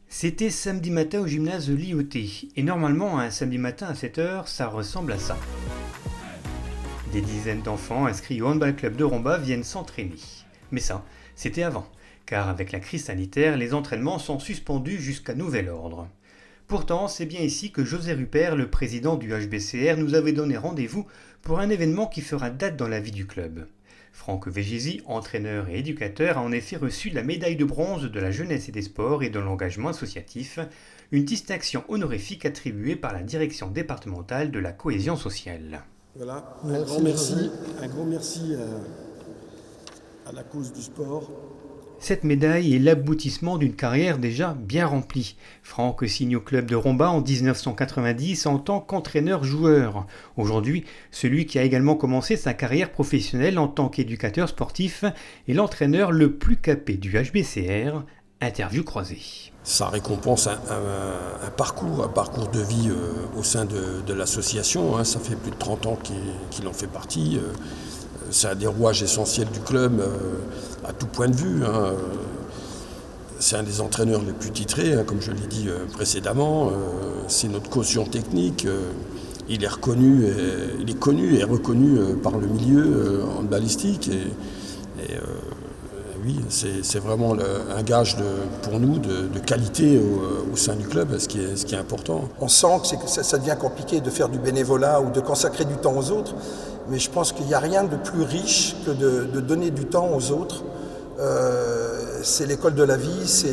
C'était samedi matin au gymnase de l'IOT, et normalement un samedi matin à 7h, ça ressemble à ça. Des dizaines d'enfants inscrits au handball club de Romba viennent s'entraîner. Mais ça, c'était avant, car avec la crise sanitaire, les entraînements sont suspendus jusqu'à nouvel ordre. Pourtant, c'est bien ici que José Rupert, le président du HBCR, nous avait donné rendez-vous pour un événement qui fera date dans la vie du club. Franck Végési, entraîneur et éducateur, a en effet reçu la médaille de bronze de la jeunesse et des sports et de l'engagement associatif, une distinction honorifique attribuée par la direction départementale de la cohésion sociale. Voilà, un grand merci à la cause du sport. Cette médaille est l'aboutissement d'une carrière déjà bien remplie. Franck signe au club de Romba en 1990 en tant qu'entraîneur-joueur. Aujourd'hui, celui qui a également commencé sa carrière professionnelle en tant qu'éducateur sportif est l'entraîneur le plus capé du HBCR. Interview croisée. Ça récompense un parcours de vie au sein de l'association. Ça fait plus de 30 ans qu'il en fait partie. C'est un des rouages essentiels du club à tout point de vue. C'est un des entraîneurs les plus titrés, comme je l'ai dit précédemment. C'est notre caution technique. Il est connu et reconnu par le milieu handballistique. Oui, c'est vraiment un gage pour nous de qualité au sein du club, ce qui est important. On sent que ça devient compliqué de faire du bénévolat ou de consacrer du temps aux autres, mais je pense qu'il n'y a rien de plus riche que de donner du temps aux autres. C'est l'école de la vie,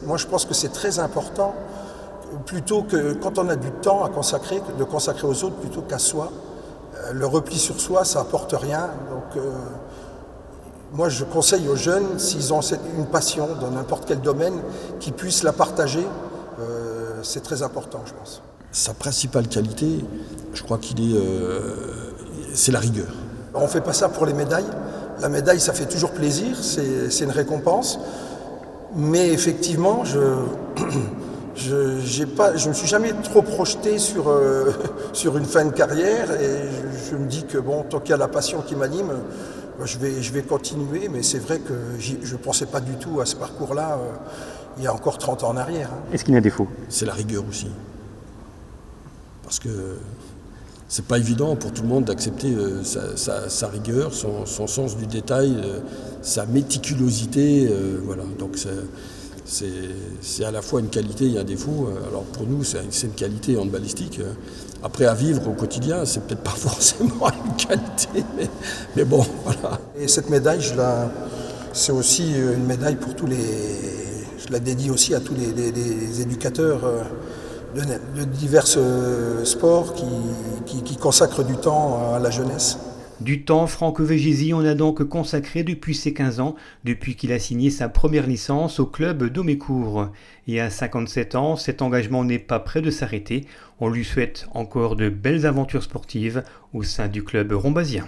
moi je pense que c'est très important, plutôt que quand on a du temps à consacrer, de consacrer aux autres plutôt qu'à soi. Le repli sur soi, ça apporte rien. Donc, moi, je conseille aux jeunes, s'ils ont une passion dans n'importe quel domaine, qu'ils puissent la partager. C'est très important, je pense. Sa principale qualité, je crois c'est la rigueur. On ne fait pas ça pour les médailles. La médaille, ça fait toujours plaisir, c'est une récompense. Mais effectivement, je me suis jamais trop projeté sur une fin de carrière. Et je me dis que bon, tant qu'il y a la passion qui m'anime, je vais continuer, mais c'est vrai que je ne pensais pas du tout à ce parcours-là il y a encore 30 ans en arrière. Est-ce qu'il y a un défaut ? C'est la rigueur aussi. Parce que c'est pas évident pour tout le monde d'accepter sa rigueur, son sens du détail, sa méticulosité. Voilà. Donc c'est à la fois une qualité et un défaut. Alors pour nous, c'est une qualité handballistique. Après, à vivre au quotidien, c'est peut-être pas forcément une qualité, mais bon, voilà. Et cette médaille, c'est aussi une médaille pour je la dédie aussi à tous les éducateurs de divers sports qui consacrent du temps à la jeunesse. Du temps, Franck Végési en a donc consacré depuis ses 15 ans, depuis qu'il a signé sa première licence au club d'Aumécourt. Et à 57 ans, cet engagement n'est pas près de s'arrêter. On lui souhaite encore de belles aventures sportives au sein du club rombasien.